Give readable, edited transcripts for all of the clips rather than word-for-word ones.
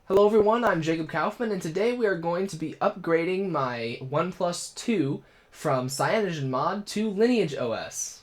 Hello everyone, I'm Jacob Kaufman, and today we are going to be upgrading my OnePlus 2 from CyanogenMod to LineageOS.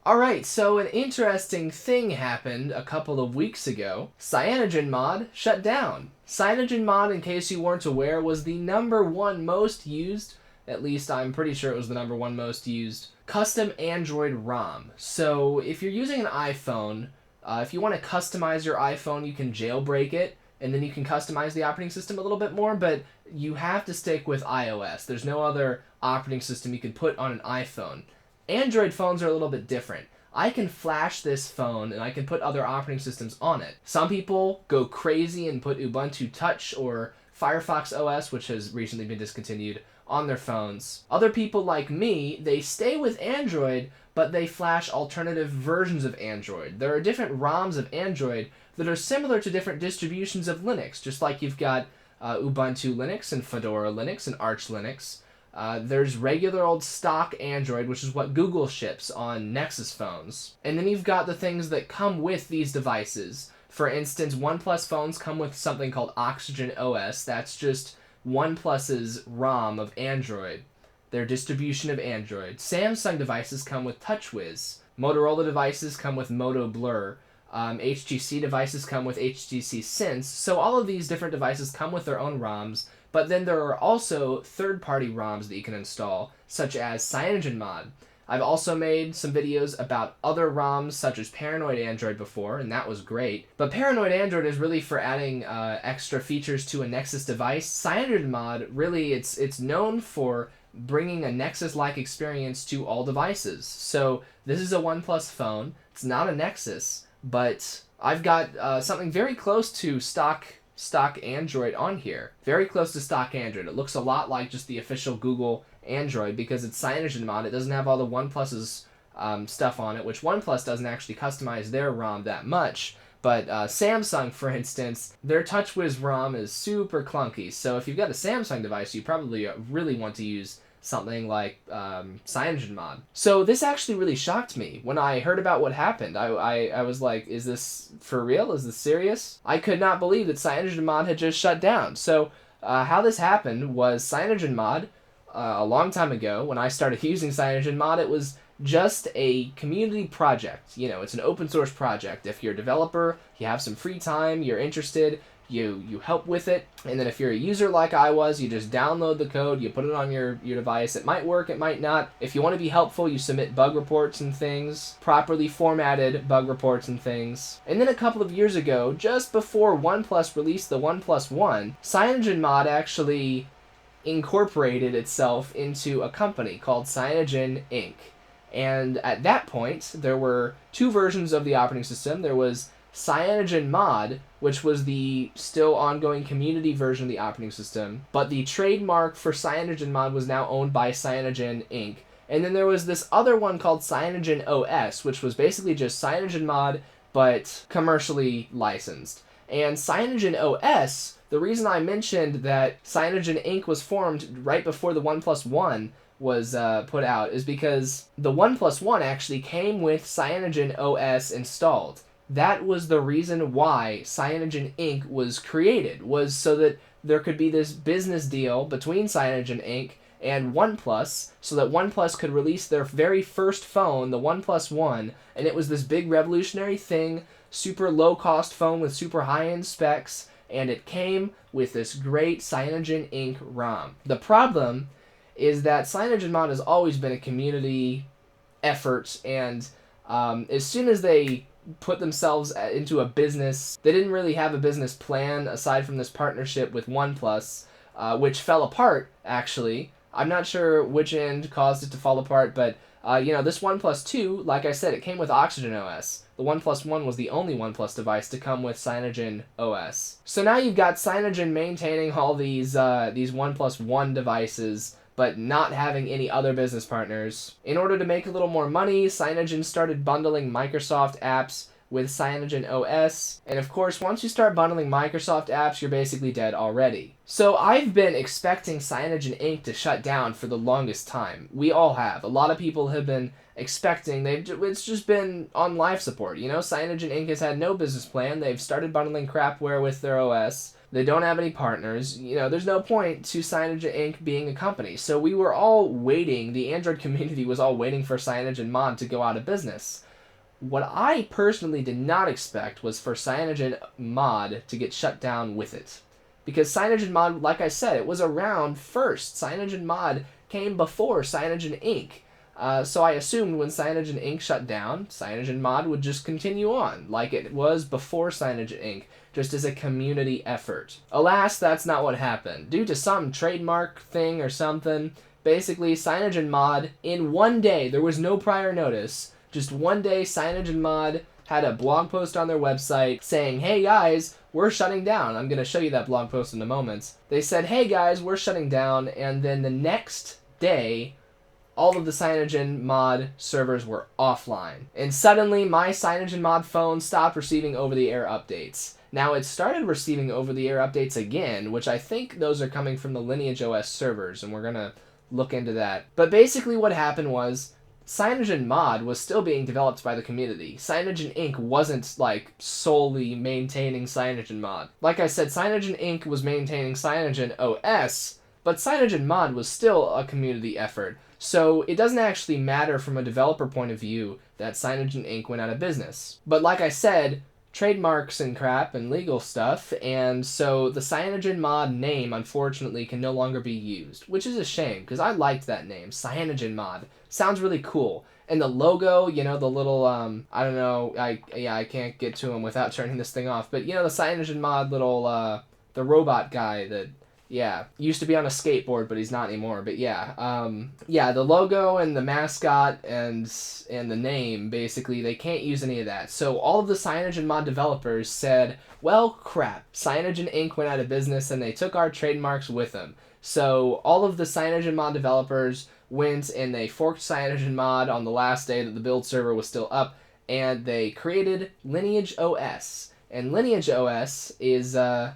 Alright, so an interesting thing happened a couple of weeks ago. CyanogenMod shut down. CyanogenMod, in case you weren't aware, was the #1 most used, at least I'm pretty sure it was the #1 most used, custom Android ROM. So if you're using an iPhone, if you want to customize your iPhone, you can jailbreak it, and then you can customize the operating system a little bit more, but you have to stick with iOS. There's no other operating system you can put on an iPhone. Android phones are a little bit different. I can flash this phone and I can put other operating systems on it. Some people go crazy and put Ubuntu Touch or Firefox OS, which has recently been discontinued, on their phones. Other people like me, they stay with Android, but they flash alternative versions of Android. There are different ROMs of Android that are similar to different distributions of Linux, just like you've got Ubuntu Linux and Fedora Linux and Arch Linux. There's regular old stock Android, which is what Google ships on Nexus phones. And then you've got the things that come with these devices. For instance, OnePlus phones come with something called OxygenOS. That's just OnePlus's ROM of Android, their distribution of Android. Samsung devices come with TouchWiz. Motorola devices come with Moto Blur. HTC devices come with HTC Sense. So all of these different devices come with their own ROMs. But then there are also third-party ROMs that you can install, such as CyanogenMod. I've also made some videos about other ROMs, such as Paranoid Android before, and that was great. But Paranoid Android is really for adding extra features to a Nexus device. CyanogenMod, really, it's known for bringing a Nexus-like experience to all devices. So this is a OnePlus phone. It's not a Nexus, but I've got something very close to stock Android on here. Very close to stock Android. It looks a lot like just the official Google Android because it's CyanogenMod. It doesn't have all the OnePlus's stuff on it, which OnePlus doesn't actually customize their ROM that much. But Samsung, for instance, their TouchWiz ROM is super clunky. So if you've got a Samsung device, you probably really want to use something like CyanogenMod. So this actually really shocked me. When I heard about what happened, I was like, is this for real? Is this serious? I could not believe that CyanogenMod had just shut down. So how this happened was CyanogenMod, a long time ago, when I started using CyanogenMod, it was just a community project. You know, it's an open source project. If you're a developer, you have some free time, you're interested, you help with it, and then if you're a user like I was, you just download the code, you put it on your device. It might work, it might not. If you want to be helpful, you submit bug reports and things, properly formatted bug reports and things. And then a couple of years ago, just before OnePlus released the OnePlus One, CyanogenMod actually incorporated itself into a company called Cyanogen Inc. And at that point, there were two versions of the operating system. There was CyanogenMod, which was the still ongoing community version of the operating system, but the trademark for CyanogenMod was now owned by Cyanogen Inc. And then there was this other one called CyanogenOS, which was basically just CyanogenMod, but commercially licensed. And CyanogenOS, the reason I mentioned that Cyanogen Inc. was formed right before the OnePlus One was put out is because the OnePlus One actually came with CyanogenOS installed. That was the reason why Cyanogen Inc. was created, was so that there could be this business deal between Cyanogen Inc. and OnePlus, so that OnePlus could release their very first phone, the OnePlus One, and it was this big revolutionary thing, super low-cost phone with super high-end specs, and it came with this great Cyanogen Inc. ROM. The problem is that CyanogenMod has always been a community effort, and as soon as they put themselves into a business, they didn't really have a business plan aside from this partnership with OnePlus, which fell apart, actually. I'm not sure which end caused it to fall apart, but this OnePlus 2, like I said, it came with OxygenOS. The OnePlus One was the only OnePlus device to come with CyanogenOS. So now you've got Cyanogen maintaining all these OnePlus One devices, but not having any other business partners. In order to make a little more money, Cyanogen started bundling Microsoft apps with CyanogenOS, and of course, once you start bundling Microsoft apps, you're basically dead already. So I've been expecting Cyanogen Inc. to shut down for the longest time. We all have. A lot of people have been expecting. It's just been on life support. You know, Cyanogen Inc. has had no business plan. They've started bundling crapware with their OS. They don't have any partners. You know, there's no point to Cyanogen Inc. being a company. So we were all waiting. The Android community was all waiting for CyanogenMod to go out of business. What I personally did not expect was for CyanogenMod to get shut down with it. Because CyanogenMod, like I said, it was around first. CyanogenMod came before Cyanogen Inc. So I assumed when Cyanogen Inc. shut down, CyanogenMod would just continue on, like it was before Cyanogen Inc., just as a community effort. Alas, that's not what happened. Due to some trademark thing or something, basically CyanogenMod, in one day, there was no prior notice, just one day CyanogenMod had a blog post on their website saying, hey guys, we're shutting down. I'm going to show you that blog post in a moment. They said, hey guys, we're shutting down, and then the next day, all of the CyanogenMod servers were offline. And suddenly, my CyanogenMod phone stopped receiving over-the-air updates. Now, it started receiving over-the-air updates again, which I think those are coming from the LineageOS servers, and we're going to look into that. But basically what happened was, CyanogenMod was still being developed by the community. Cyanogen Inc. wasn't, like, solely maintaining CyanogenMod. Like I said, Cyanogen Inc. was maintaining CyanogenOS, but CyanogenMod was still a community effort. So it doesn't actually matter from a developer point of view that Cyanogen Inc. went out of business. But like I said, trademarks and crap and legal stuff, and so the CyanogenMod name, unfortunately, can no longer be used, which is a shame, because I liked that name, CyanogenMod. Sounds really cool. And the logo, you know, the little, I don't know, I can't get to him without turning this thing off, but, you know, the CyanogenMod little, the robot guy that, yeah, used to be on a skateboard, but he's not anymore, but yeah. Yeah, the logo and the mascot and the name, basically, they can't use any of that. So all of the CyanogenMod developers said, well, crap, Cyanogen Inc. went out of business and they took our trademarks with them. So all of the CyanogenMod developers went and they forked CyanogenMod on the last day that the build server was still up, and they created LineageOS. And LineageOS is,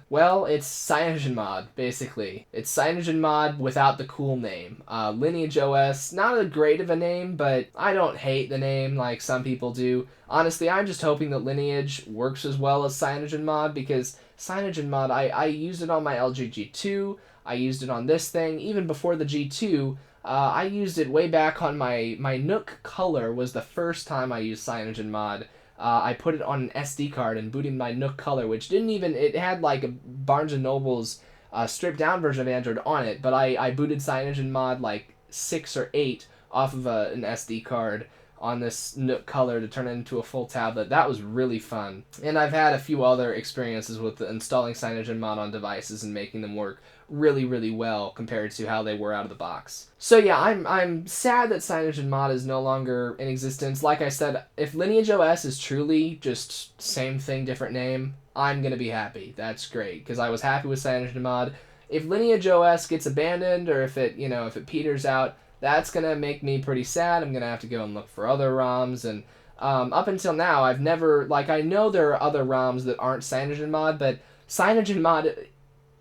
well, it's CyanogenMod, basically. It's CyanogenMod without the cool name. LineageOS, not a great of a name, but I don't hate the name like some people do. Honestly, I'm just hoping that Lineage works as well as CyanogenMod, because CyanogenMod, I used it on my LG G2, I used it on this thing, even before the G2, I used it way back on my Nook Color was the first time I used CyanogenMod. I put it on an SD card and booted my Nook Color, which didn't even, it had like a Barnes & Noble's stripped down version of Android on it, but I booted CyanogenMod like 6 or 8 off of an SD card on this Nook Color to turn it into a full tablet. That was really fun. And I've had a few other experiences with installing CyanogenMod on devices and making them work really, really well compared to how they were out of the box. So yeah, I'm sad that CyanogenMod is no longer in existence. Like I said, if LineageOS is truly just same thing, different name, I'm gonna be happy. That's great, because I was happy with CyanogenMod. If LineageOS gets abandoned, or if it peters out, that's gonna make me pretty sad. I'm gonna have to go and look for other ROMs, and up until now, I've never, like, I know there are other ROMs that aren't CyanogenMod, but CyanogenMod,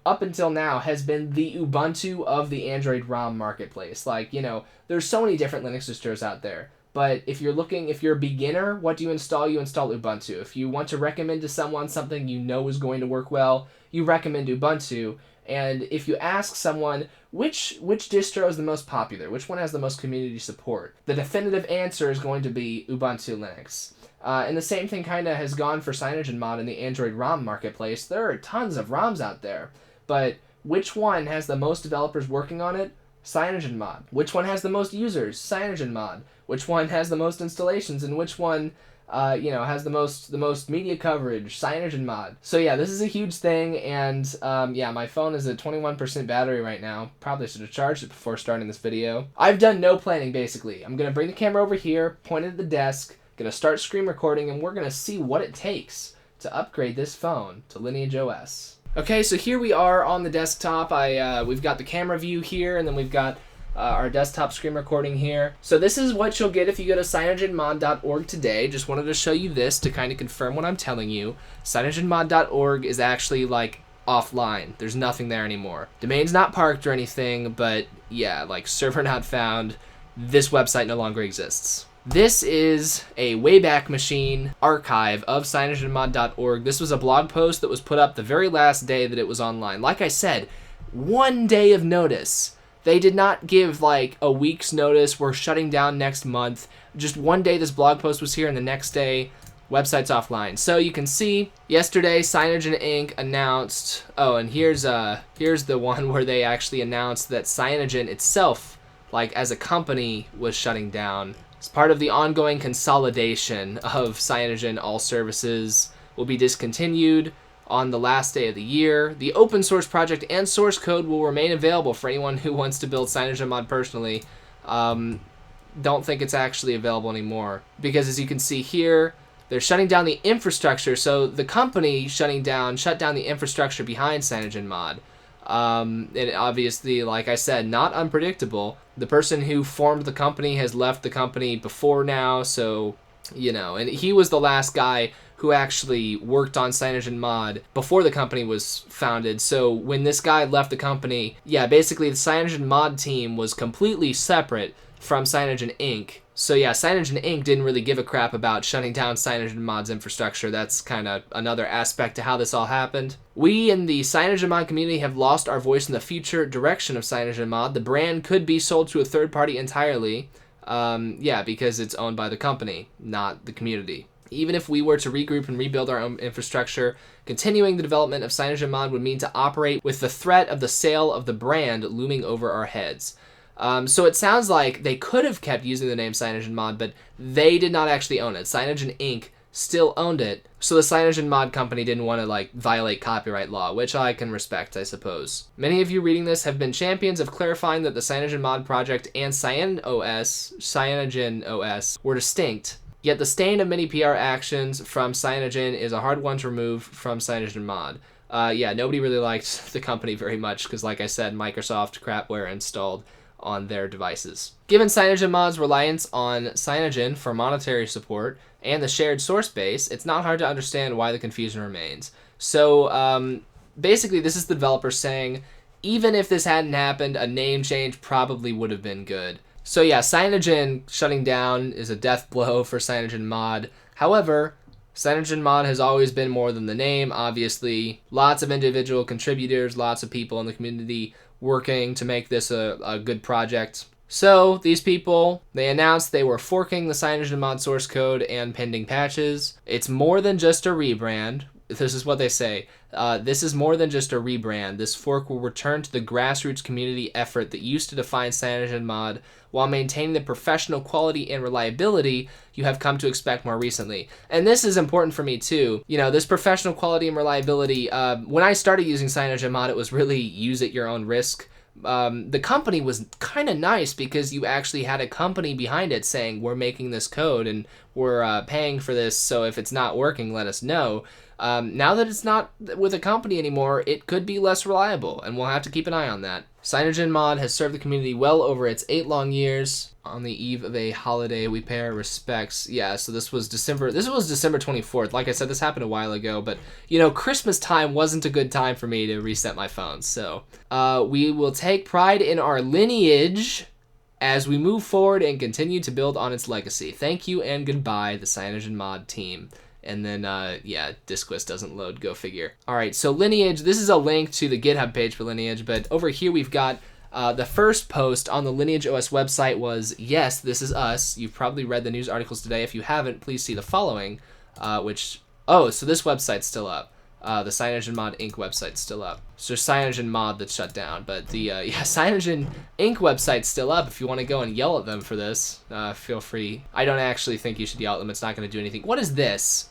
up until now, has been the Ubuntu of the Android ROM marketplace. Like, you know, there's so many different Linux distros out there. But if you're a beginner, what do you install? You install Ubuntu. If you want to recommend to someone something you know is going to work well, you recommend Ubuntu. And if you ask someone, which distro is the most popular? Which one has the most community support? The definitive answer is going to be Ubuntu Linux. And the same thing kind of has gone for CyanogenMod in the Android ROM marketplace. There are tons of ROMs out there. But which one has the most developers working on it? CyanogenMod. Which one has the most users? CyanogenMod. Which one has the most installations, and which one, has the most media coverage? CyanogenMod. So yeah, this is a huge thing, and yeah, my phone is at 21% battery right now. Probably should have charged it before starting this video. I've done no planning, basically. I'm gonna bring the camera over here, point it at the desk, gonna start screen recording, and we're gonna see what it takes to upgrade this phone to LineageOS. Okay, so here we are on the desktop. We've got the camera view here, and then we've got our desktop screen recording here. So this is what you'll get if you go to CyanogenMod.org today. Just wanted to show you this to kind of confirm what I'm telling you. CyanogenMod.org is actually like offline. There's nothing there anymore. Domain's not parked or anything, but yeah, like server not found. This website no longer exists. This is a Wayback Machine archive of CyanogenMod.org. This was a blog post that was put up the very last day that it was online. Like I said, 1 day of notice. They did not give like a week's notice. We're shutting down next month. Just 1 day this blog post was here, and the next day website's offline. So you can see yesterday Cyanogen Inc. announced, and here's the one where they actually announced that Cyanogen itself, like as a company, was shutting down. As part of the ongoing consolidation of Cyanogen, all services will be discontinued on the last day of the year. The open source project and source code will remain available for anyone who wants to build CyanogenMod personally. Don't think it's actually available anymore, because as you can see here, they're shutting down the infrastructure. So the company shut down the infrastructure behind CyanogenMod. And obviously, like I said, not unpredictable. The person who formed the company has left the company before now, so, you know, and he was the last guy who actually worked on CyanogenMod before the company was founded. So when this guy left the company, yeah, basically the CyanogenMod team was completely separate from Cyanogen Inc. So yeah, Cyanogen Inc. didn't really give a crap about shutting down CyanogenMod's infrastructure. That's kind of another aspect to how this all happened. We in the CyanogenMod community have lost our voice in the future direction of CyanogenMod. The brand could be sold to a third party entirely. Yeah, because it's owned by the company, not the community. Even if we were to regroup and rebuild our own infrastructure, continuing the development of CyanogenMod would mean to operate with the threat of the sale of the brand looming over our heads. So it sounds like they could have kept using the name CyanogenMod, but they did not actually own it. Cyanogen Inc. still owned it, so the CyanogenMod company didn't want to like violate copyright law, which I can respect, I suppose. Many of you reading this have been champions of clarifying that the CyanogenMod project and CyanogenOS were distinct. Yet the stain of many PR actions from Cyanogen is a hard one to remove from CyanogenMod. Yeah, nobody really liked the company very much because, like I said, Microsoft crapware installed on their devices. Given CyanogenMod's reliance on Cyanogen for monetary support and the shared source base, it's not hard to understand why the confusion remains. So basically this is the developer saying, even if this hadn't happened, a name change probably would have been good. So yeah, Cyanogen shutting down is a death blow for CyanogenMod. However, CyanogenMod has always been more than the name, obviously. Lots of individual contributors, lots of people in the community working to make this a good project. So these people, they announced they were forking the CyanogenMod source code and pending patches. It's more than just a rebrand. This is what they say. This is more than just a rebrand. This fork will return to the grassroots community effort that used to define CyanogenMod while maintaining the professional quality and reliability you have come to expect more recently. And this is important for me too. You know, this professional quality and reliability, when I started using CyanogenMod, it was really use at your own risk. The company was kind of nice because you actually had a company behind it saying, we're making this code and we're paying for this, so if it's not working, let us know. Now that it's not with a company anymore, it could be less reliable, and we'll have to keep an eye on that. CyanogenMod has served the community well over its 8 long years. On the eve of a holiday, we pay our respects. Yeah, so this was December 24th. Like I said, this happened a while ago, but, you know, Christmas time wasn't a good time for me to reset my phone. So, we will take pride in our lineage as we move forward and continue to build on its legacy. Thank you and goodbye, the CyanogenMod team. And then, yeah, DiskQuest doesn't load, go figure. All right, so Lineage, this is a link to the GitHub page for Lineage, but over here we've got the first post on the LineageOS website was, yes, this is us. You've probably read the news articles today. If you haven't, please see the following, so this website's still up. The CyanogenMod Inc. website's still up. So CyanogenMod that's shut down, but the Cyanogen Inc. website's still up. If you want to go and yell at them for this, feel free. I don't actually think you should yell at them. It's not going to do anything. What is this?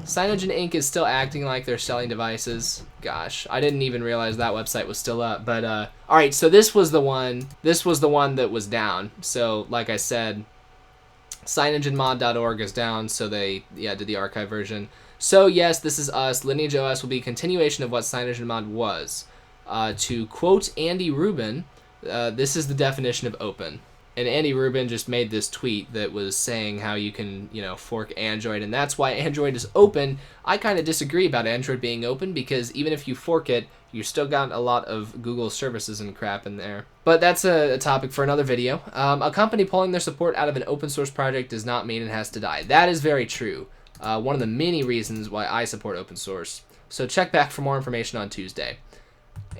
Cyanogen Inc. is still acting like they're selling devices. Gosh, I didn't even realize that website was still up. But all right, so this was the one. This was the one that was down. So like I said, CyanogenMod.org is down. So they did the archive version. So yes, this is us. LineageOS will be a continuation of what CyanogenMod was. To quote Andy Rubin, This is the definition of open. And Andy Rubin just made this tweet that was saying how you can, fork Android, and that's why Android is open. I kind of disagree about Android being open, because even if you fork it, you still got a lot of Google services and crap in there. But that's a topic for another video. A company pulling their support out of an open source project does not mean it has to die. That is very true. One of the many reasons why I support open source. So check back for more information on Tuesday.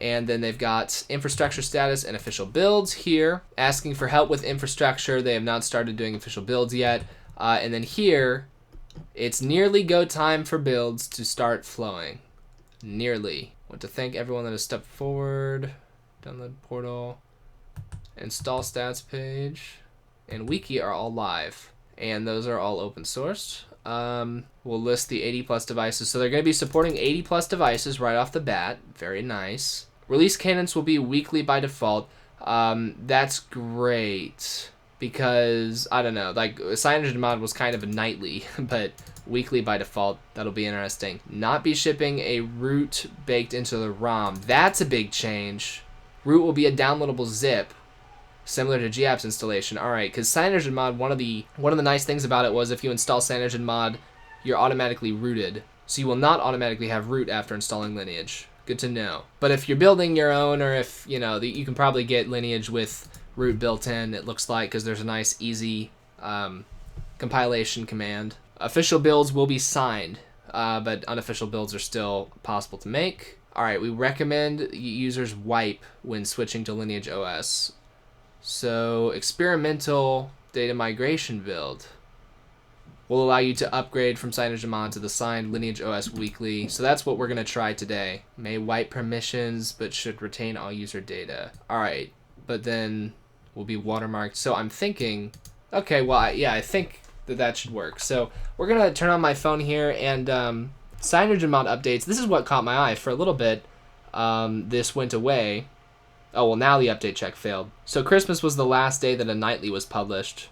And then they've got infrastructure status and official builds here, asking for help with infrastructure. They have not started doing official builds yet. And then here, it's nearly go time for builds to start flowing. Nearly. Want to thank everyone that has stepped forward. Download portal. Install stats page. And wiki are all live. And those are all open sourced. We'll list the 80 plus devices. So they're going to be supporting 80 plus devices right off the bat. Very nice. Release cadence will be weekly by default. That's great, because I don't know, like CyanogenMod was kind of a nightly, but weekly by default. That'll be interesting. Not be shipping a root baked into the ROM. That's a big change. Root will be a downloadable zip, similar to GApps installation. All right, because CyanogenMod, one of the nice things about it was if you install CyanogenMod, you're automatically rooted. So you will not automatically have root after installing Lineage. Good to know. But if you're building your own, or if, you can probably get Lineage with root built in, it looks like, because there's a nice, easy compilation command. Official builds will be signed, but unofficial builds are still possible to make. All right, we recommend users wipe when switching to LineageOS. So experimental data migration build will allow you to upgrade from CyanogenMod to the signed LineageOS weekly. So that's what we're going to try today. May wipe permissions, but should retain all user data. All right, but then will be watermarked. So I'm thinking, okay, well, I think that should work. So we're going to turn on my phone here, and CyanogenMod updates. This is what caught my eye for a little bit. This went away. Oh, well, now the update check failed. So Christmas was the last day that a nightly was published.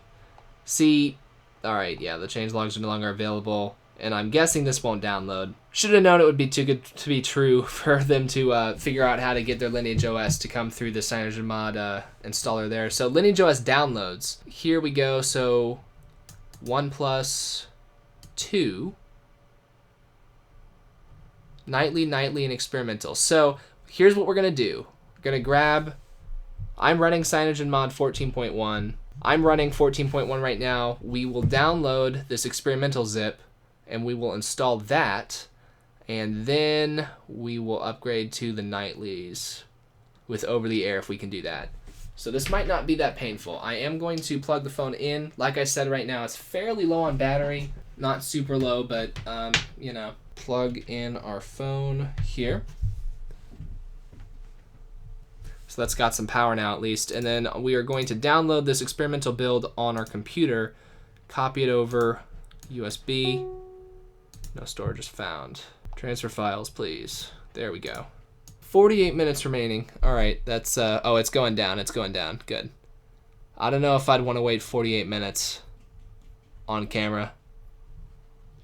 See, all right, yeah, the changelogs are no longer available, and I'm guessing this won't download. Should have known it would be too good to be true for them to figure out how to get their LineageOS to come through the CyanogenMod installer there. So LineageOS downloads. Here we go. So 1+2. Nightly, and experimental. So here's what we're going to do. We're going to grab, I'm running CyanogenMod 14.1. I'm running 14.1 right now. We will download this experimental zip, and we will install that, and then we will upgrade to the nightlies with over-the-air if we can do that. So this might not be that painful. I am going to plug the phone in. Like I said, right now it's fairly low on battery. Not super low, but, plug in our phone here. So that's got some power now at least. And then we are going to download this experimental build on our computer, copy it over USB. No storage is found. Transfer files, please. There we go. 48 minutes remaining. All right, that's, oh, it's going down. It's going down. Good. I don't know if I'd want to wait 48 minutes on camera.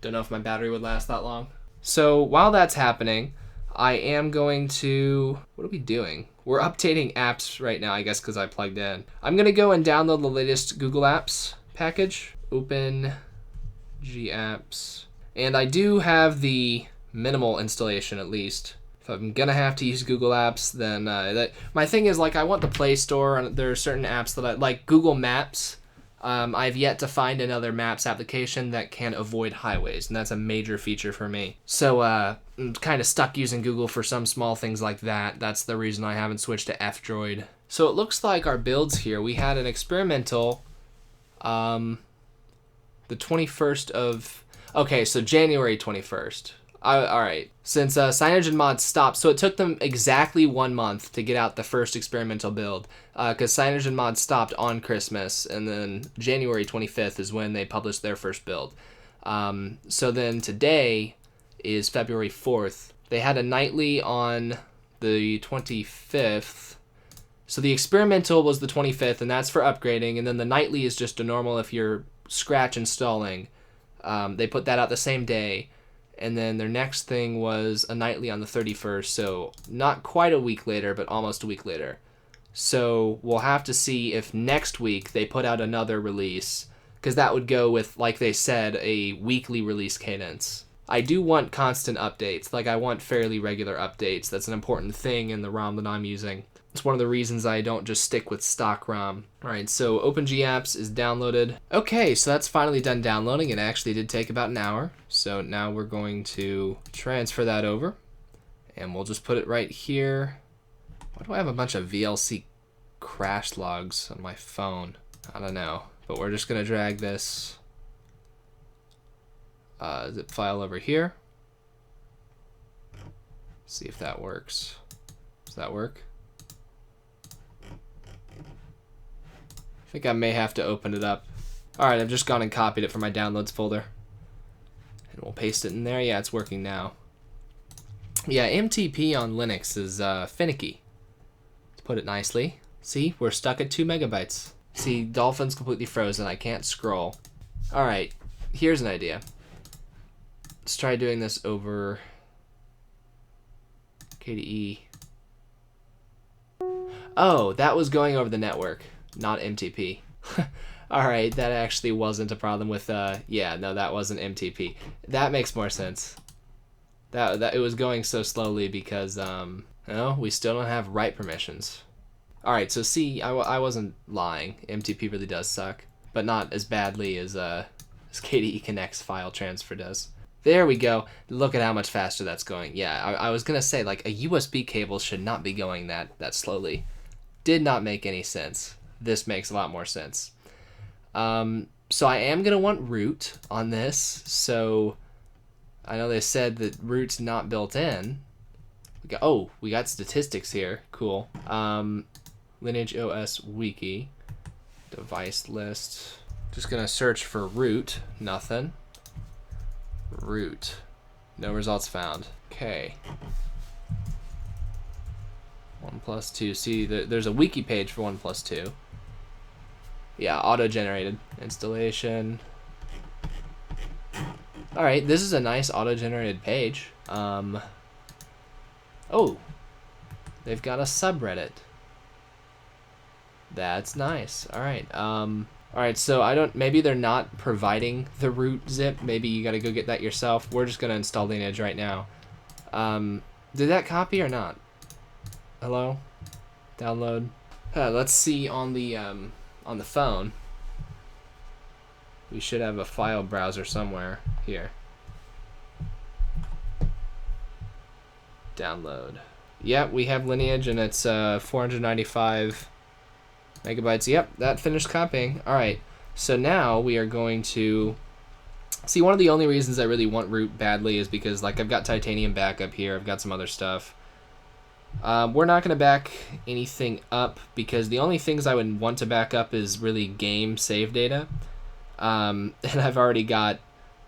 Don't know if my battery would last that long. So while that's happening, I am going to, what are we doing? We're updating apps right now, I guess, because I plugged in. I'm going to go and download the latest Google Apps package. Open GApps. And I do have the minimal installation, at least. If I'm going to have to use Google Apps, then my thing is, like, I want the Play Store, and there are certain apps that I like. Google Maps. I've yet to find another Maps application that can avoid highways, and that's a major feature for me. So I'm kind of stuck using Google for some small things like that. That's the reason I haven't switched to F-Droid. So it looks like our builds here, we had an experimental, the 21st of, okay, so January 21st. All right, since CyanogenMod stopped, so it took them exactly 1 month to get out the first experimental build, because CyanogenMod stopped on Christmas, and then January 25th is when they published their first build. So then today is February 4th. They had a nightly on the 25th. So the experimental was the 25th, and that's for upgrading, and then the nightly is just a normal if you're scratch installing. They put that out the same day. And then their next thing was a nightly on the 31st, so not quite a week later, but almost a week later. So we'll have to see if next week they put out another release, because that would go with, like they said, a weekly release cadence. I do want constant updates. Like, I want fairly regular updates. That's an important thing in the ROM that I'm using. It's one of the reasons I don't just stick with stock ROM. Alright, so OpenGApps is downloaded. Okay, so that's finally done downloading. It actually did take about an hour. So now we're going to transfer that over. And we'll just put it right here. Why do I have a bunch of VLC crash logs on my phone? I don't know. But we're just going to drag this zip file over here. See if that works. Does that work? I think I may have to open it up. Alright, I've just gone and copied it from my downloads folder. And we'll paste it in there. Yeah, it's working now. Yeah, MTP on Linux is finicky, to put it nicely. See, we're stuck at 2 megabytes. See, Dolphin's completely frozen. I can't scroll. Alright, here's an idea. Let's try doing this over KDE. Oh, that was going over the network, not MTP. Alright, that actually wasn't a problem with, yeah, no, that wasn't MTP. That makes more sense. That it was going so slowly because, no, we still don't have write permissions. Alright, so see, I wasn't lying. MTP really does suck, but not as badly as KDE Connect's file transfer does. There we go. Look at how much faster that's going. Yeah, I was gonna say, like, a USB cable should not be going that slowly. Did not make any sense. This makes a lot more sense. So I am gonna want root on this. So I know they said that root's not built in. We got statistics here. Cool. LineageOS wiki, device list. Just gonna search for root. Nothing. Root. No results found. Okay. 1+2. See, there's a wiki page for 1+2. Yeah, auto-generated installation. Alright, this is a nice auto-generated page. Oh, they've got a subreddit. That's nice. Alright, alright, so maybe they're not providing the root zip. Maybe you gotta go get that yourself. We're just gonna install Lineage right now. Did that copy or not? Hello? Download. Let's see on the phone. We should have a file browser somewhere here. Download. Yep, we have Lineage and it's 495 megabytes. Yep, that finished copying. Alright, so now we are going to see, one of the only reasons I really want root badly is because, like, I've got titanium backup here, I've got some other stuff. We're not going to back anything up because the only things I would want to back up is really game save data. And I've already got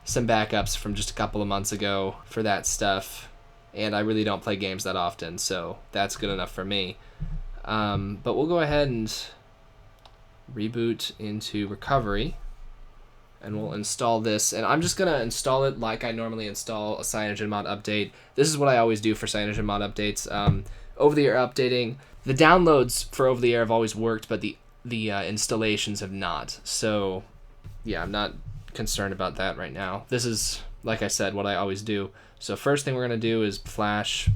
some backups from just a couple of months ago for that stuff. And I really don't play games that often, so that's good enough for me. But we'll go ahead and reboot into recovery. And we'll install this. And I'm just going to install it like I normally install a CyanogenMod update. This is what I always do for CyanogenMod updates. Over-the-air updating. The downloads for over-the-air have always worked, but the installations have not. So, yeah, I'm not concerned about that right now. This is, like I said, what I always do. So first thing we're going to do is flash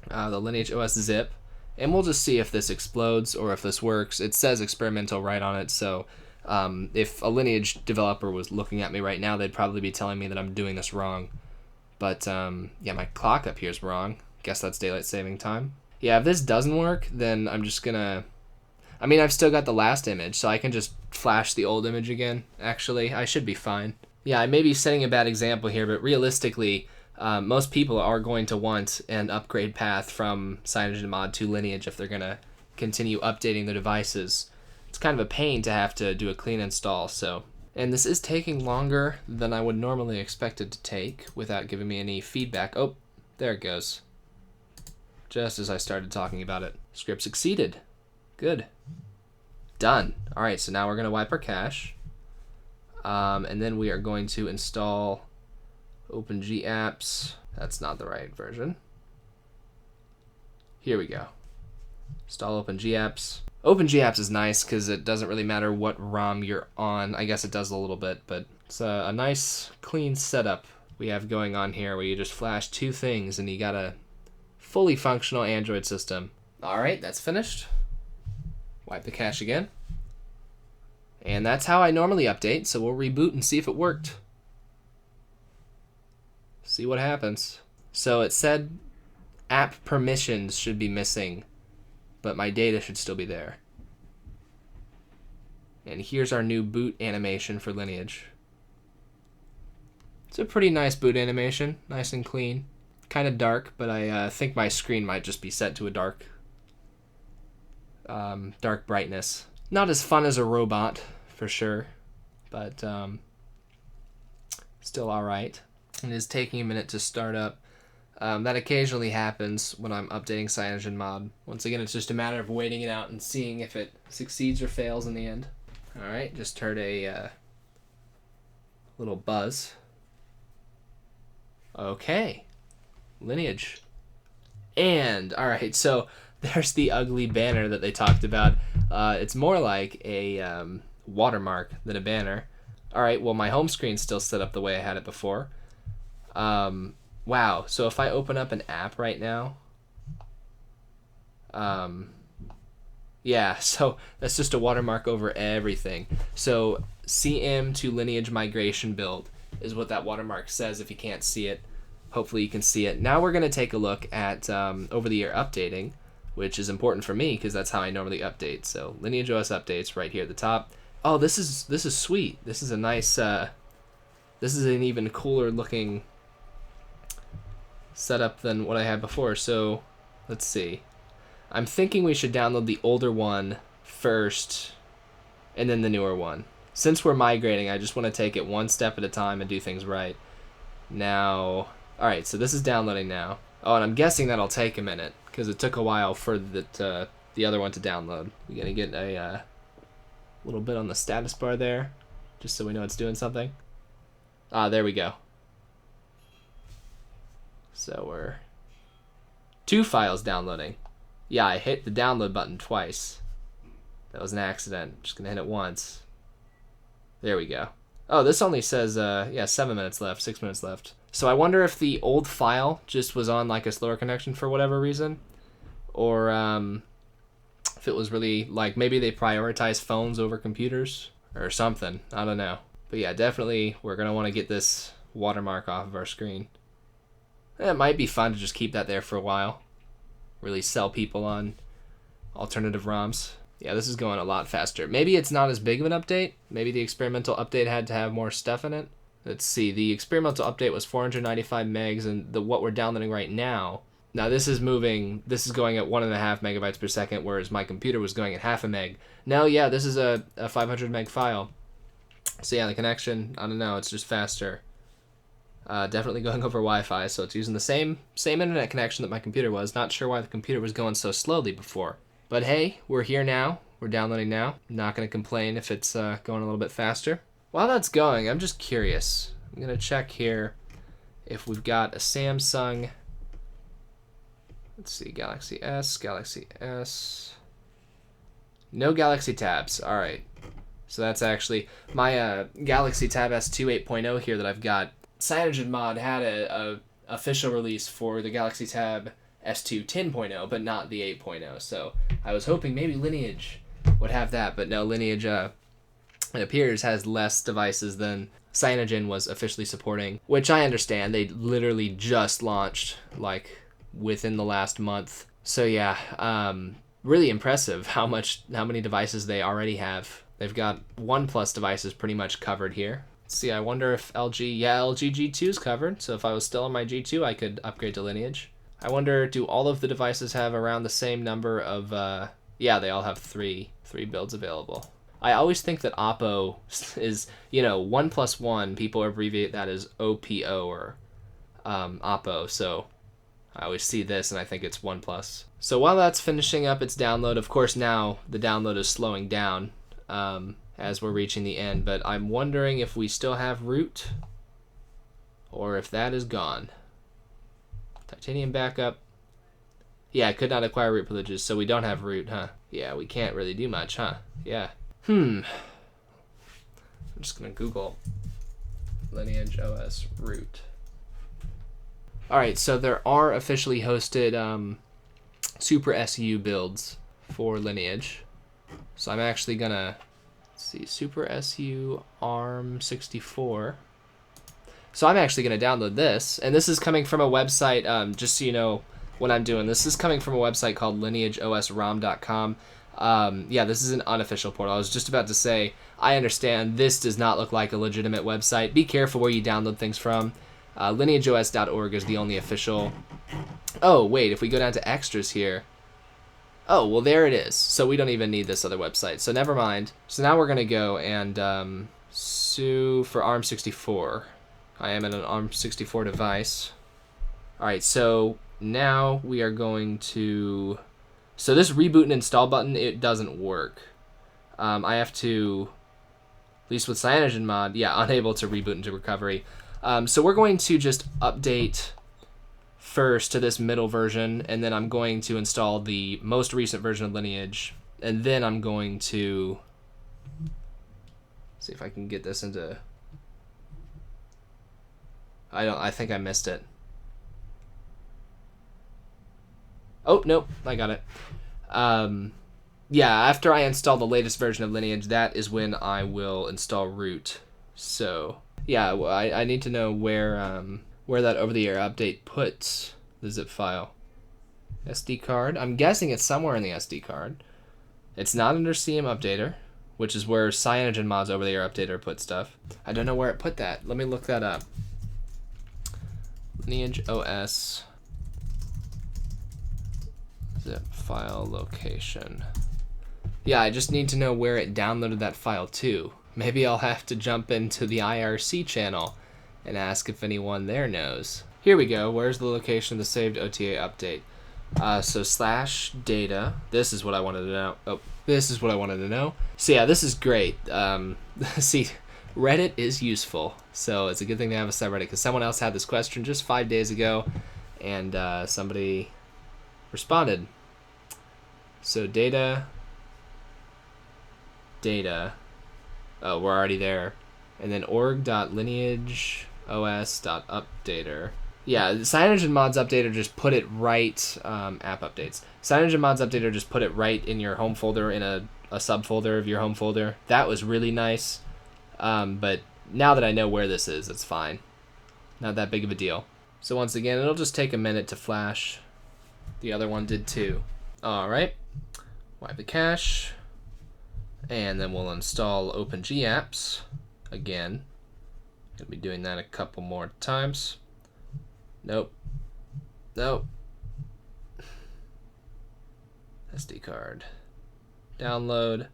the LineageOS zip. And we'll just see if this explodes or if this works. It says experimental right on it, so if a Lineage developer was looking at me right now, they'd probably be telling me that I'm doing this wrong. But, yeah, my clock up here is wrong. Guess that's daylight saving time. Yeah, if this doesn't work, then I'm just gonna... I mean, I've still got the last image, so I can just flash the old image again, actually. I should be fine. Yeah, I may be setting a bad example here, but realistically, most people are going to want an upgrade path from CyanogenMod to Lineage if they're going to continue updating their devices. It's kind of a pain to have to do a clean install, so... And this is taking longer than I would normally expect it to take without giving me any feedback. Oh, there it goes. Just as I started talking about it. Script succeeded. Good. Done. Alright, so now we're going to wipe our cache. And then we are going to install OpenGApps. That's not the right version. Here we go. Install OpenGApps. OpenGApps is nice because it doesn't really matter what ROM you're on. I guess it does a little bit, but it's a nice, clean setup we have going on here where you just flash 2 things and you got a fully functional Android system. Alright, that's finished. Wipe the cache again. And that's how I normally update, so we'll reboot and see if it worked. See what happens. So it said app permissions should be missing, but my data should still be there. And here's our new boot animation for Lineage. It's a pretty nice boot animation, nice and clean. Kind of dark, but I think my screen might just be set to a dark brightness. Not as fun as a robot, for sure, but still alright. It is taking a minute to start up. That occasionally happens when I'm updating CyanogenMod. Once again, it's just a matter of waiting it out and seeing if it succeeds or fails in the end. Alright, just heard a little buzz. Okay. Lineage. And, alright, so there's the ugly banner that they talked about. It's more like a watermark than a banner. Alright, well, my home screen's still set up the way I had it before. Wow, so if I open up an app right now, yeah, so that's just a watermark over everything. So CM to Lineage migration build is what that watermark says if you can't see it. Hopefully you can see it. Now we're going to take a look at over-the-air updating, which is important for me because that's how I normally update. So LineageOS updates right here at the top. Oh, this is sweet. This is a nice, this is an even cooler looking setup than what I had before. So let's see. I'm thinking we should download the older one first and then the newer one. Since we're migrating, I just want to take it one step at a time and do things right. Now, alright, so this is downloading now. Oh, and I'm guessing that'll take a minute because it took a while for the other one to download. We're going to get a little bit on the status bar there just so we know it's doing something. Ah, there we go. So we're 2 files downloading. Yeah, I hit the download button twice. That was an accident. Just gonna hit it once. There we go. Oh, this only says, yeah, 7 minutes left, 6 minutes left. So I wonder if the old file just was on like a slower connection for whatever reason. Or if it was really, like, maybe they prioritize phones over computers or something. I don't know. But yeah, definitely we're gonna want to get this watermark off of our screen. It might be fun to just keep that there for a while. Really sell people on alternative ROMs. Yeah, this is going a lot faster. Maybe it's not as big of an update. Maybe the experimental update had to have more stuff in it. Let's see. The experimental update was 495 megs, and what we're downloading right now. Now this is moving. This is going at 1.5 megabytes per second, whereas my computer was going at half a meg. Now, yeah, this is a 500 meg file. So yeah, the connection, I don't know, it's just faster. Definitely going over Wi-Fi, so it's using the same internet connection that my computer was. Not sure why the computer was going so slowly before. But hey, we're here now. We're downloading now. Not going to complain if it's going a little bit faster. While that's going, I'm just curious. I'm going to check here if we've got a Samsung. Let's see, Galaxy S. No Galaxy Tabs. All right. So that's actually my Galaxy Tab S2 8.0 here that I've got. CyanogenMod had a official release for the Galaxy Tab S2 10.0, but not the 8.0. So I was hoping maybe Lineage would have that, but no, Lineage, it appears, has less devices than Cyanogen was officially supporting, which I understand. They literally just launched, like, within the last month. So yeah, really impressive how many devices they already have. They've got OnePlus devices pretty much covered here. See, I wonder if LG G2 is covered, so if I was still on my G2, I could upgrade to Lineage. I wonder, do all of the devices have around the same number of, yeah, they all have three builds available. I always think that Oppo is, 1+1, people abbreviate that as OPO or Oppo, so I always see this and I think it's OnePlus. So while that's finishing up its download, of course now the download is slowing down, as we're reaching the end, but I'm wondering if we still have root or if that is gone. Titanium backup. Yeah, could not acquire root privileges, so we don't have root, huh? Yeah, we can't really do much, huh? Yeah. I'm just gonna Google LineageOS root. Alright, so there are officially hosted Super SU builds for Lineage. So I'm actually gonna, let's see, Super SU ARM 64. So I'm actually gonna download this, and this is coming from a website, just so you know what I'm doing. This is coming from a website called LineageOSROM.com. Yeah, this is an unofficial portal. I was just about to say, I understand this does not look like a legitimate website. Be careful where you download things from. LineageOS.org is the only official. Oh, wait, if we go down to extras here. Oh, well, there it is. So we don't even need this other website. So never mind. So now we're going to go and sue for ARM64. I am in an ARM64 device. All right, so now we are going to... So this reboot and install button, it doesn't work. I have to, at least with CyanogenMod, yeah, unable to reboot into recovery. So we're going to just update first to this middle version, and then I'm going to install the most recent version of Lineage, and then I'm going to see if I can get this into... I think I missed it. Oh, nope, I got it. Yeah, after I install the latest version of Lineage, that is when I will install root. So, yeah, I need to know where that over-the-air update puts the zip file. SD card. I'm guessing it's somewhere in the SD card. It's not under CM Updater, which is where CyanogenMod's over-the-air updater put stuff. I don't know where it put that. Let me look that up. LineageOS zip file location. Yeah, I just need to know where it downloaded that file to. Maybe I'll have to jump into the IRC channel and ask if anyone there knows. Here we go. Where's the location of the saved OTA update? So /data. This is what I wanted to know. Oh, this is what I wanted to know. So yeah, this is great. See, Reddit is useful. So it's a good thing to have a subreddit, because someone else had this question just 5 days ago, and somebody responded. So data. Oh, we're already there. And then org.lineageos.updater. Yeah, CyanogenMod's updater just put it right, app updates. CyanogenMod's updater just put it right in your home folder, in a subfolder of your home folder. That was really nice. But now that I know where this is, it's fine. Not that big of a deal. So once again, it'll just take a minute to flash. The other one did too. Alright. Wipe the cache. And then we'll install OpenGApps again. Gonna be doing that a couple more times. Nope. Nope. SD card. Download.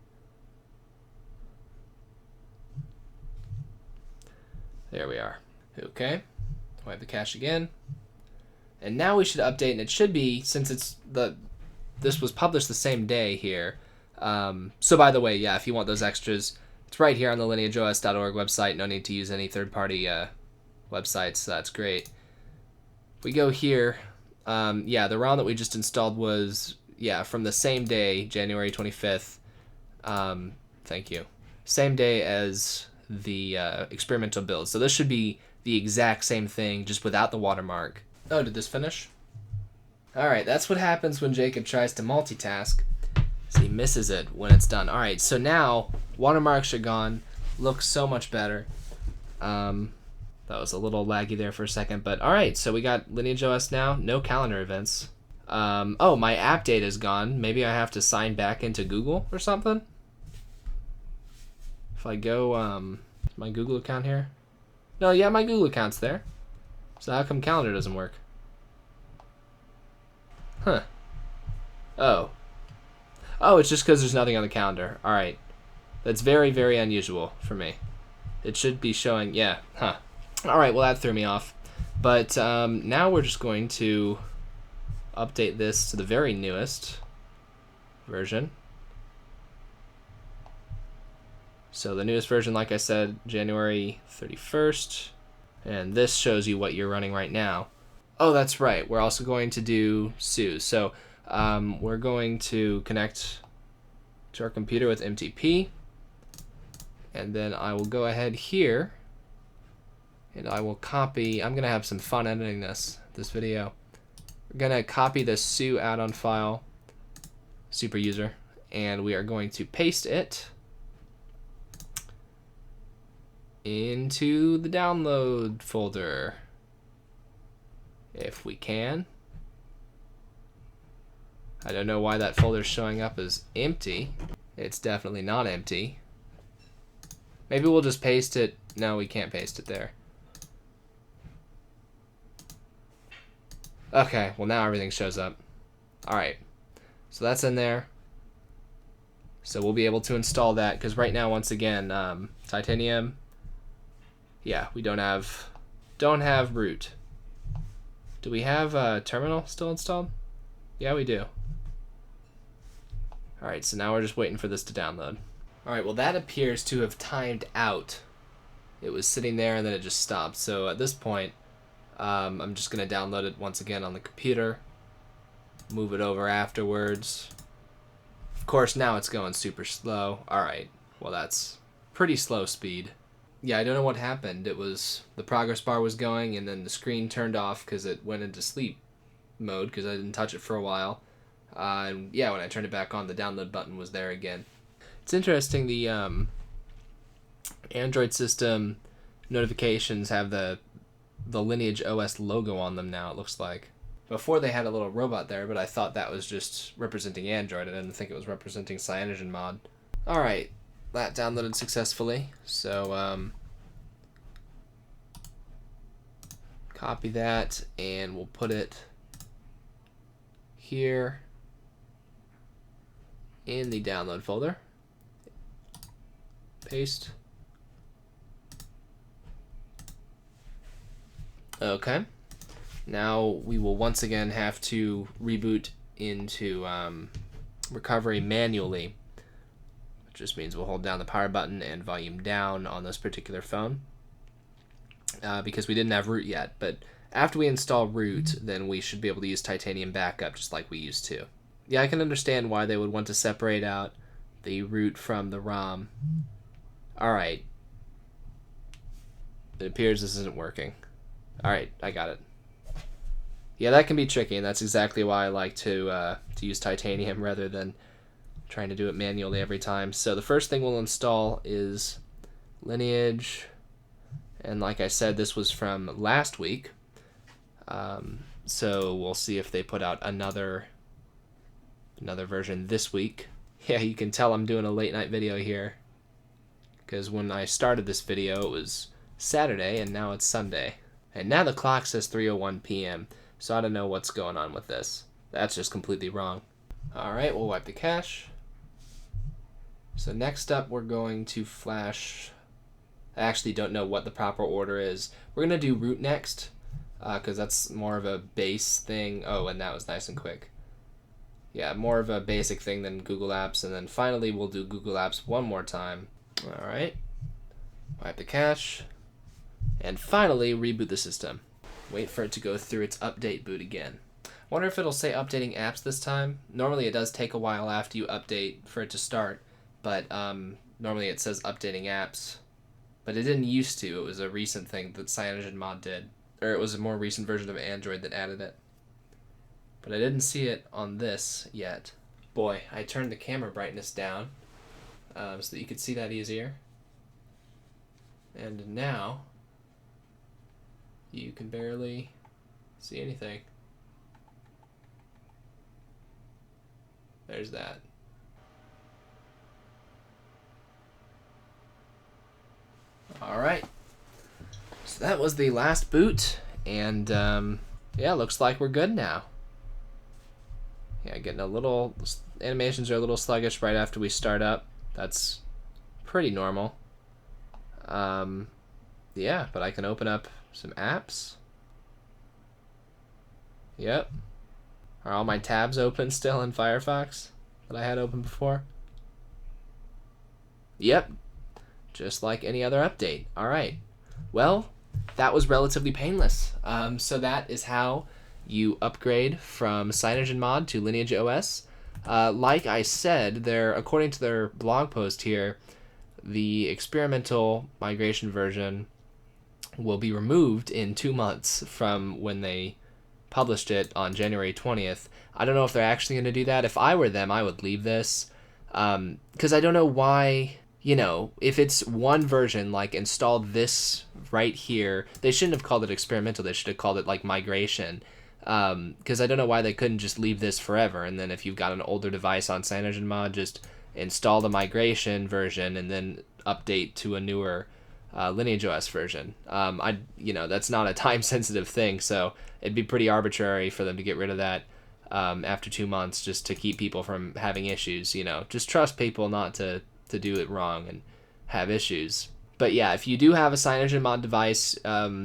There we are. Okay. Wipe the cache again. And now we should update, and it should be, since this was published the same day here. So by the way, yeah, if you want those extras, it's right here on the lineageos.org website. No need to use any third-party websites. So that's great. We go here. Yeah, the ROM that we just installed was, yeah, from the same day, January 25th. Thank you. Same day as the experimental build. So this should be the exact same thing, just without the watermark. Oh, did this finish? Alright, that's what happens when Jacob tries to multitask. So he misses it when it's done. Alright, so now watermarks are gone. Looks so much better. That was a little laggy there for a second, but alright, so we got LineageOS now. No calendar events. Oh, my app data is gone. Maybe I have to sign back into Google or something? If I go, my Google account here? No, yeah, my Google account's there. So how come calendar doesn't work? Huh. Oh. Oh, it's just because there's nothing on the calendar. Alright. That's very, very unusual for me. It should be showing, yeah, huh. Alright, well that threw me off. But now we're just going to update this to the very newest version. So the newest version, like I said, January 31st. And this shows you what you're running right now. Oh, that's right. We're also going to do SUSE. So we're going to connect to our computer with MTP. And then I will go ahead here and I will copy. I'm going to have some fun editing this video. We're going to copy the SUSE add-on file, super user, and we are going to paste it into the download folder if we can. I don't know why that folder is showing up as empty. It's definitely not empty. Maybe we'll just paste it. No, we can't paste it there. Okay, well now everything shows up. Alright, so that's in there. So we'll be able to install that, because right now, once again, Titanium, yeah, we don't have root. Do we have terminal still installed? Yeah, we do. Alright, so now we're just waiting for this to download. Alright, well that appears to have timed out. It was sitting there and then it just stopped. So at this point, I'm just going to download it once again on the computer, move it over afterwards. Of course, now it's going super slow. Alright, well that's pretty slow speed. Yeah, I don't know what happened. It was, the progress bar was going and then the screen turned off because it went into sleep mode because I didn't touch it for a while. And yeah, when I turned it back on, the download button was there again. It's interesting, the Android system notifications have the LineageOS logo on them now, it looks like. Before they had a little robot there, but I thought that was just representing Android. I didn't think it was representing CyanogenMod. Alright, that downloaded successfully. So, copy that, and we'll put it here in the download folder. Paste. Okay. Now we will once again have to reboot into recovery manually, which just means we'll hold down the power button and volume down on this particular phone because we didn't have root yet. But after we install root, then we should be able to use Titanium backup just like we used to. Yeah, I can understand why they would want to separate out the root from the ROM. Alright. It appears this isn't working. Alright, I got it. Yeah, that can be tricky, and that's exactly why I like to use Titanium rather than trying to do it manually every time. So the first thing we'll install is Lineage, and like I said, this was from last week. So we'll see if they put out another version this week. Yeah, you can tell I'm doing a late night video here, because when I started this video it was Saturday and now it's Sunday. And now the clock says 3:01 p.m. So I don't know what's going on with this. That's just completely wrong. Alright, we'll wipe the cache. So next up we're going to flash. I actually don't know what the proper order is. We're going to do root next, because that's more of a base thing. Oh, and that was nice and quick. Yeah, more of a basic thing than Google Apps. And then finally we'll do Google Apps one more time. Alright. Wipe the cache. And finally reboot the system. Wait for it to go through its update boot again. Wonder if it'll say updating apps this time. Normally it does take a while after you update for it to start, but normally it says updating apps. But it didn't used to. It was a recent thing that CyanogenMod did. Or it was a more recent version of Android that added it. But I didn't see it on this yet. Boy, I turned the camera brightness down so that you could see that easier. And now you can barely see anything. There's that. Alright. So that was the last boot, and yeah, looks like we're good now. Yeah, getting a little, animations are a little sluggish right after we start up. That's pretty normal. Yeah, but I can open up some apps. Yep. Are all my tabs open still in Firefox that I had open before? Yep. Just like any other update. Alright. Well, that was relatively painless. So that is how you upgrade from CyanogenMod to LineageOS. Like I said, according to their blog post here, the experimental migration version will be removed in 2 months from when they published it on January 20th. I don't know if they're actually going to do that. If I were them, I would leave this. Because I don't know why, if it's one version, like install this right here, they shouldn't have called it experimental. They should have called it like migration. Because I don't know why they couldn't just leave this forever. And then if you've got an older device on CyanogenMod, just install the migration version and then update to a newer LineageOS version. That's not a time-sensitive thing, so it'd be pretty arbitrary for them to get rid of that after 2 months just to keep people from having issues. Just trust people not to do it wrong and have issues. But yeah, if you do have a CyanogenMod device,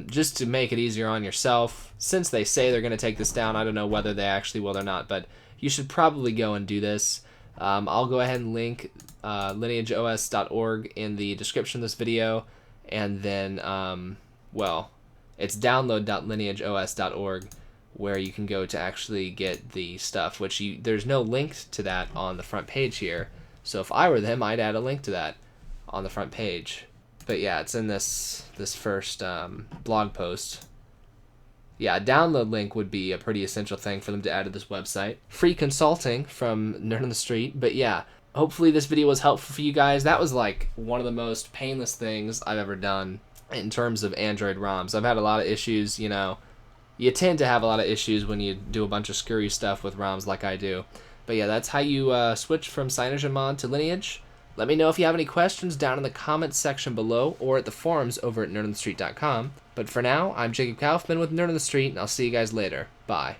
just to make it easier on yourself, since they say they're going to take this down, I don't know whether they actually will or not, but you should probably go and do this. I'll go ahead and link lineageos.org in the description of this video. And then, it's download.lineageos.org where you can go to actually get the stuff, which there's no link to that on the front page here. So if I were them, I'd add a link to that on the front page. But yeah, it's in this first blog post. Yeah, a download link would be a pretty essential thing for them to add to this website. Free consulting from Nerd on the Street. But yeah, hopefully this video was helpful for you guys. That was like one of the most painless things I've ever done in terms of Android ROMs. I've had a lot of issues, You tend to have a lot of issues when you do a bunch of screwy stuff with ROMs like I do. But yeah, that's how you switch from CyanogenMod to Lineage. Let me know if you have any questions down in the comments section below or at the forums over at nerdonthestreet.com. But for now, I'm Jacob Kaufman with Nerd on the Street, and I'll see you guys later. Bye.